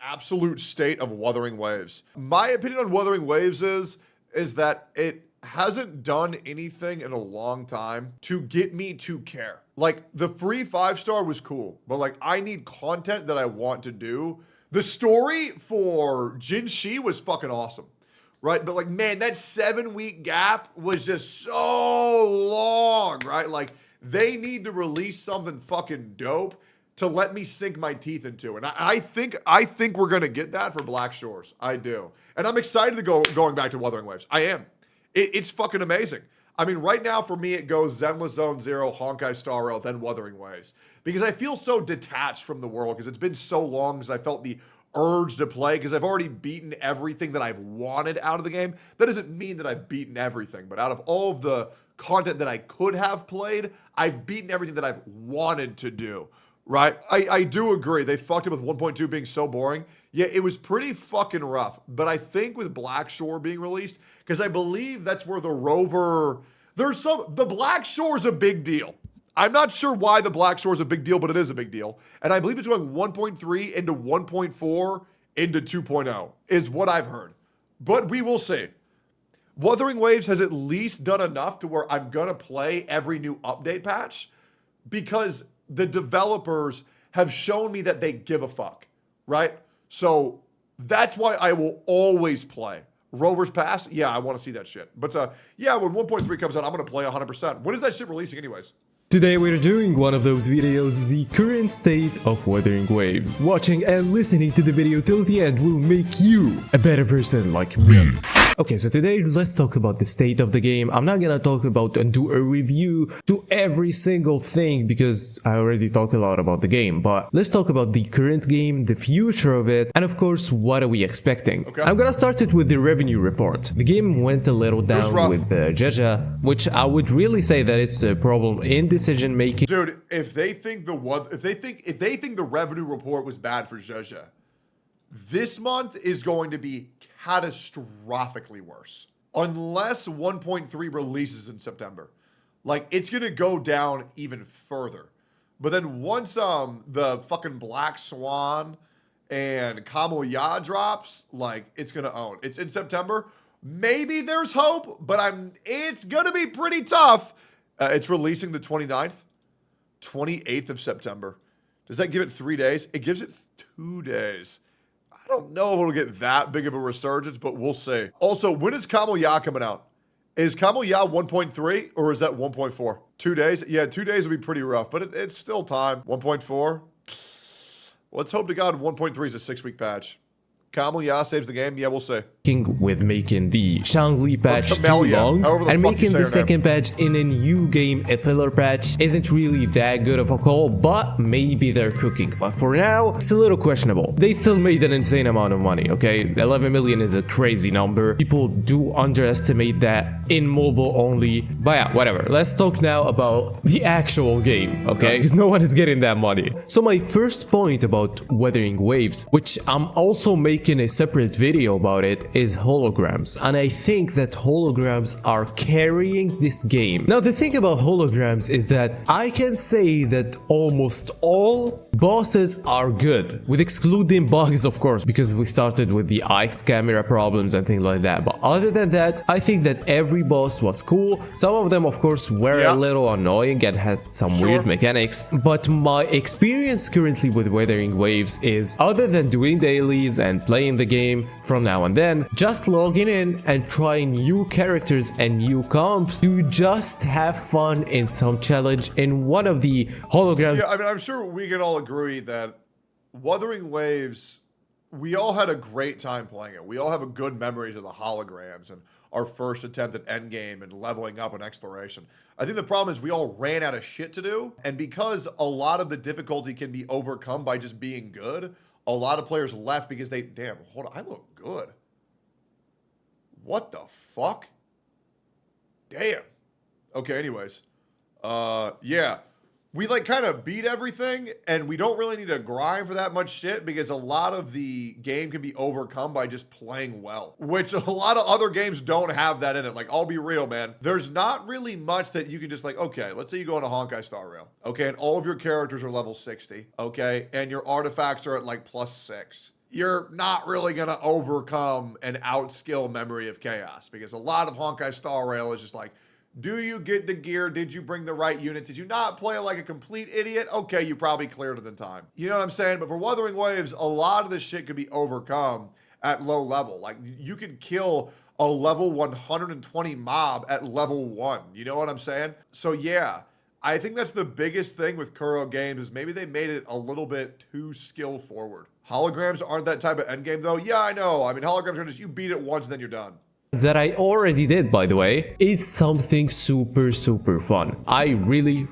absolute state of Wuthering Waves. My opinion on Wuthering Waves is that it hasn't done anything in a long time to get me to care. Like, the free 5-star was cool, but like, I need content that I want to do. The story for Jin Shi was fucking awesome, right? But like, man, that 7-week gap was just so long, right? Like, they need to release something fucking dope to let me sink my teeth into. And I think we're gonna get that for Black Shores. I do. And I'm excited to going back to Wuthering Waves. I am. It's fucking amazing. I mean, right now for me, it goes Zenless Zone Zero, Honkai Star Rail, then Wuthering Waves. Because I feel so detached from the world, because it's been so long since I felt the urge to play, because I've already beaten everything that I've wanted out of the game. That doesn't mean that I've beaten everything, but out of all of the content that I could have played, I've beaten everything that I've wanted to do, right? I do agree. They fucked it with 1.2 being so boring. Yeah, it was pretty fucking rough. But I think with Black Shore being released, because I believe that's where the rover, the Black Shore is a big deal. I'm not sure why the Black Shore is a big deal, but it is a big deal. And I believe it's going 1.3 into 1.4 into 2.0 is what I've heard. But we will see. Wuthering Waves has at least done enough to where I'm going to play every new update patch, because the developers have shown me that they give a fuck, right? So that's why I will always play. Rover's Pass, yeah, I want to see that shit. But yeah, when 1.3 comes out, I'm going to play 100%. When is that shit releasing anyways? Today we're doing one of those videos, the current state of Wuthering Waves. Watching and listening to the video till the end will make you a better person like me. Okay, so today let's talk about the state of the game. I'm not gonna talk about and do a review to every single thing because I already talked a lot about the game, but let's talk about the current game, the future of it, and of course, what are we expecting? Okay. I'm gonna start it with the revenue report. The game went a little down with the Jaja, which I would really say that it's a problem in decision making. Dude, if they think the revenue report was bad for Jaja, this month is going to be catastrophically worse. Unless 1.3 releases in September. Like, it's gonna go down even further. But then once the fucking Black Swan and Kamuya drops, like, it's gonna own. It's in September. Maybe there's hope, but it's gonna be pretty tough. It's releasing the 29th, 28th of September. Does that give it 3 days? It gives it 2 days. I don't know if it'll get that big of a resurgence, but we'll see. Also, when is Kamuya coming out? Is Kamuya 1.3 or is that 1.4? 2 days? Yeah, 2 days would be pretty rough, but it's still time. 1.4? Let's hope to God 1.3 is a 6-week patch. Kamuya saves the game? Yeah, we'll see. With making the Shangli patch too long and making the second patch in a new game a filler patch isn't really that good of a call, but maybe they're cooking. But for now, it's a little questionable. They still made an insane amount of money, okay? 11 million is a crazy number. People do underestimate that in mobile only, but yeah, whatever. Let's talk now about the actual game, okay? Because no one is getting that money. So my first point about Wuthering Waves, which I'm also making a separate video about it, is holograms, and I think that holograms are carrying this game. Now the thing about holograms is that I can say that almost all bosses are good, with excluding bugs of course, because we started with the IX camera problems and things like that, but other than that, I think that every boss was cool. Some of them of course were a little annoying and had some weird mechanics, but my experience currently with Wuthering Waves is, other than doing dailies and playing the game from now and then, just logging in and trying new characters and new comps to just have fun in some challenge in one of the holograms. Yeah, I mean, I'm sure we can all agree that Wuthering Waves, we all had a great time playing it. We all have a good memories of the holograms and our first attempt at endgame and leveling up and exploration. I think the problem is we all ran out of shit to do, and because a lot of the difficulty can be overcome by just being good, a lot of players left because damn, hold on, I look good. What the fuck? Damn. Okay, anyways. Yeah. We like kind of beat everything, and we don't really need to grind for that much shit because a lot of the game can be overcome by just playing well, which a lot of other games don't have that in it. Like, I'll be real, man. There's not really much that you can just like, okay, let's say you go on a Honkai Star Rail, okay, and all of your characters are level 60, okay, and your artifacts are at like +6. you're not really going to overcome and outskill Memory of Chaos, because a lot of Honkai Star Rail is just like, do you get the gear? Did you bring the right unit? Did you not play like a complete idiot? Okay, you probably cleared it in time. You know what I'm saying? But for Wuthering Waves, a lot of this shit could be overcome at low level. Like, you could kill a level 120 mob at level 1. You know what I'm saying? So yeah, I think that's the biggest thing with Kuro Games, is maybe they made it a little bit too skill forward. Holograms aren't that type of endgame though. Yeah, I know. I mean, holograms are just, you beat it once and then you're done. That I already did, by the way, is something super fun. I really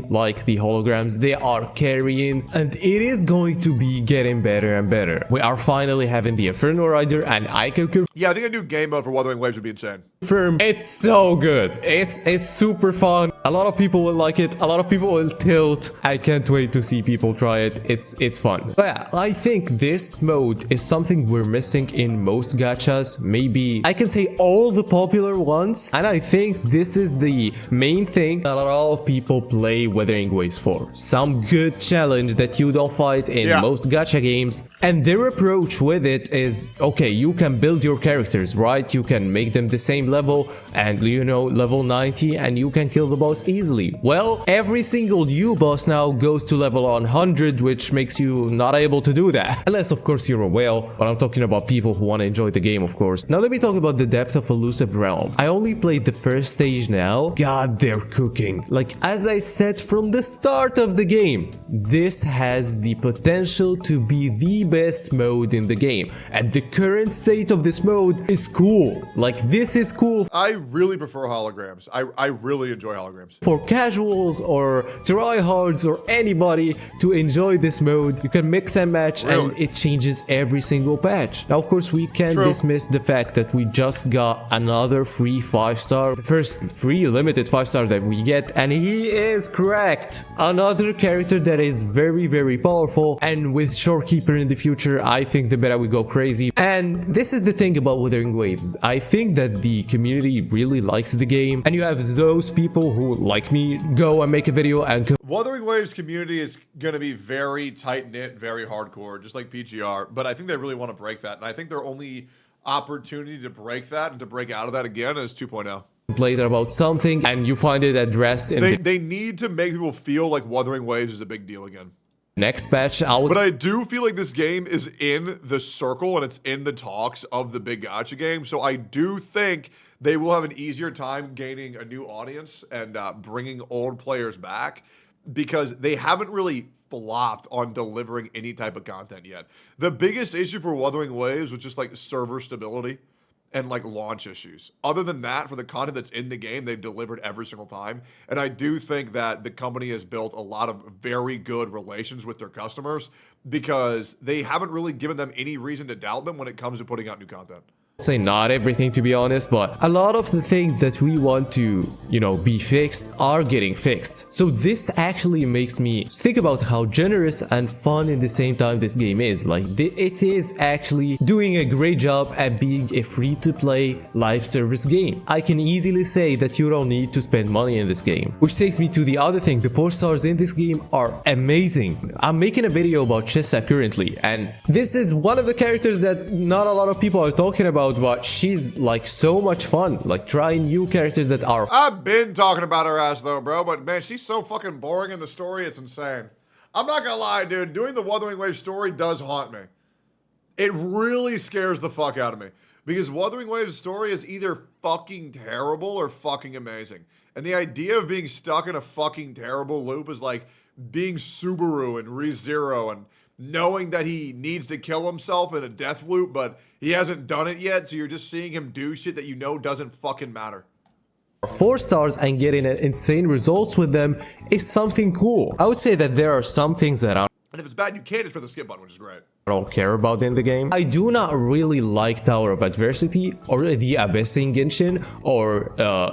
like the holograms. They are carrying, and it is going to be getting better and better. We are finally having the Inferno Rider, and I can confirm. Yeah, I think a new game mode for Wuthering Waves would be insane. It's so good. It's super fun. A lot of people will like it. A lot of people will tilt. I can't wait to see people try it. It's fun. But yeah, I think this mode is something we're missing in most gachas. Maybe I can say all the popular ones, and I think this is the main thing that a lot of people play Wuthering Waves for. Some good challenge that you don't find in most gacha games, and their approach with it is, okay, you can build your characters, right? You can make them the same level, and you know, level 90, and you can kill the boss easily. Well, every single new boss now goes to level 100, which makes you not able to do that. Unless, of course, you're a whale, but I'm talking about people who want to enjoy the game, of course. Now let me talk about the depth of Illusive Realm. I only played the first stage now. God, they're cooking. Like, as I said from the start of the game, this has the potential to be the best mode in the game. And the current state of this mode is cool. Like, this is cool. I really prefer holograms. I really enjoy holograms. For casuals or tryhards or anybody to enjoy this mode, you can mix and match, and it changes every single patch. Now, of course, we can't dismiss the fact that we just got another free 5-star, the first free limited 5-star that we get, and he is correct. Another character that is very powerful, and with Shorekeeper in the future, I think the meta will go crazy. And this is the thing about Wuthering Waves. I think that the community really likes the game, and you have those people who, like me, go and make a video and Wuthering Waves community is going to be very tight-knit, very hardcore, just like PGR, but I think they really want to break that, and I think their only opportunity to break that and to break out of that again is 2.0. later about something and you find it addressed in they need to make people feel like Wuthering Waves is a big deal again. Next patch. But I do feel like this game is in the circle and it's in the talks of the big gacha game, so I do think they will have an easier time gaining a new audience and bringing old players back, because they haven't really flopped on delivering any type of content yet. The biggest issue for Wuthering Waves was just like server stability and like launch issues. Other than that, for the content that's in the game, they've delivered every single time. And I do think that the company has built a lot of very good relations with their customers, because they haven't really given them any reason to doubt them when it comes to putting out new content. Say not everything, to be honest, but a lot of the things that we want to, be fixed are getting fixed. So this actually makes me think about how generous and fun in the same time this game is. Like, it is actually doing a great job at being a free-to-play live service game. I can easily say that you don't need to spend money in this game. Which takes me to the other thing. The 4 stars in this game are amazing. I'm making a video about Chessa currently, and this is one of the characters that not a lot of people are talking about, but she's like so much fun, like trying new characters that are. I've been talking about her ass though, bro, but man, she's so fucking boring in the story, it's insane. I'm not gonna lie, dude, doing the Wuthering Waves story does haunt me. It really scares the fuck out of me, because Wuthering Waves story is either fucking terrible or fucking amazing. And the idea of being stuck in a fucking terrible loop is like being Subaru and ReZero and knowing that he needs to kill himself in a death loop, but he hasn't done it yet, so you're just seeing him do shit that you know doesn't fucking matter. 4 stars and getting insane results with them is something cool. I would say that there are some things that And if it's bad, you can't just press the skip button, which is great. I don't care about in the game. I do not really like Tower of Adversity or the Abyss in Genshin or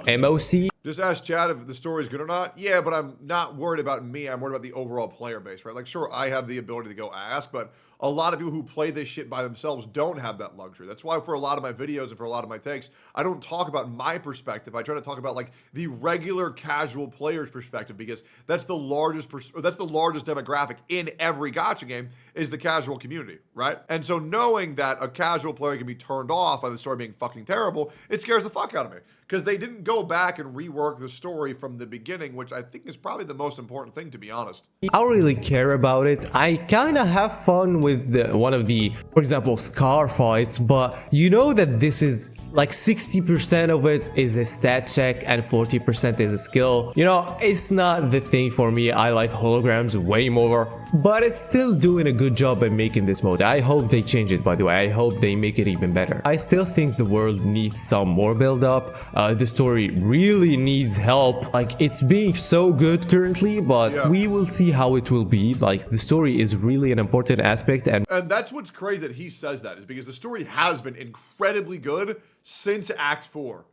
MOC. Just ask Chad if the story is good or not. Yeah, but I'm not worried about me. I'm worried about the overall player base, right? Like, sure, I have the ability to go ask, but a lot of people who play this shit by themselves don't have that luxury. That's why for a lot of my videos and for a lot of my takes, I don't talk about my perspective. I try to talk about like the regular casual player's perspective, because that's the largest demographic in every gacha game is the casual community, right? And so knowing that a casual player can be turned off by the story being fucking terrible, it scares the fuck out of me, because they didn't go back and rework the story from the beginning, which I think is probably the most important thing, to be honest. I don't really care about it. I kind of have fun with one of the, for example, Scar fights, but you know that this is like 60% of it is a stat check and 40% is a skill. You know, it's not the thing for me. I like holograms way more, but it's still doing a good job at making this mode. I hope they change it, by the way. I hope they make it even better. I still think the world needs some more build up. The story really needs help. Like, it's being so good currently, but we will see how it will be. Like, the story is really an important aspect, and that's what's crazy that he says that, is because the story has been incredibly good since Act 4.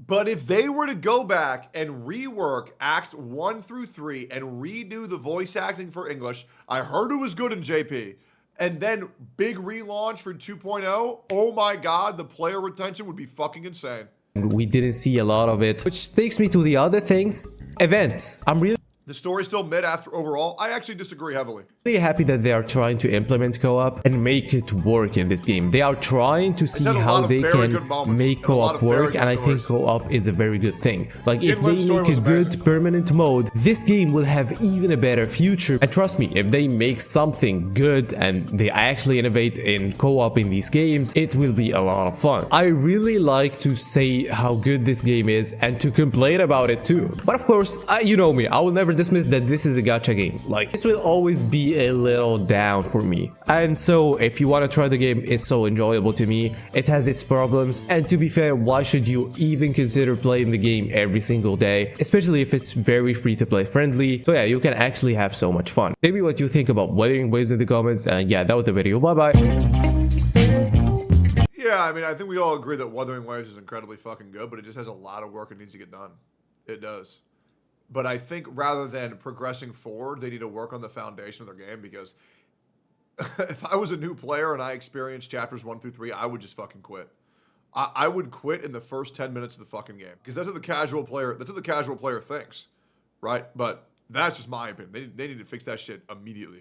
But if they were to go back and rework Act 1 through 3 and redo the voice acting for English, I heard it was good in JP, and then big relaunch for 2.0, oh my god, the player retention would be fucking insane. We didn't see a lot of it, which takes me to the other things. Events. I'm really The story's still mid after overall. I actually disagree heavily. Really happy that they are trying to implement co-op and make it work in this game. They are trying to see how they can make co-op work, and I think co-op is a very good thing. Like, if they make a good permanent mode, this game will have even a better future. And trust me, if they make something good and they actually innovate in co-op in these games, it will be a lot of fun. I really like to say how good this game is and to complain about it too. But of course, you know me, I will never dismiss that this is a gacha game. Like, this will always be a little down for me. And so if you want to try the game, it's so enjoyable to me. It has its problems, and to be fair, why should you even consider playing the game every single day, especially if it's very free to play friendly? So yeah, you can actually have so much fun. Maybe what you think about Wuthering Waves in the comments, and yeah, that was the video. Bye bye. Yeah, I mean, I think we all agree that Wuthering Waves is incredibly fucking good, but it just has a lot of work it needs to get done. It does. But I think rather than progressing forward, they need to work on the foundation of their game, because if I was a new player and I experienced chapters 1 through 3, I would just fucking quit. I would quit in the first 10 minutes of the fucking game, because that's what the casual player thinks, right? But that's just my opinion. They need to fix that shit immediately.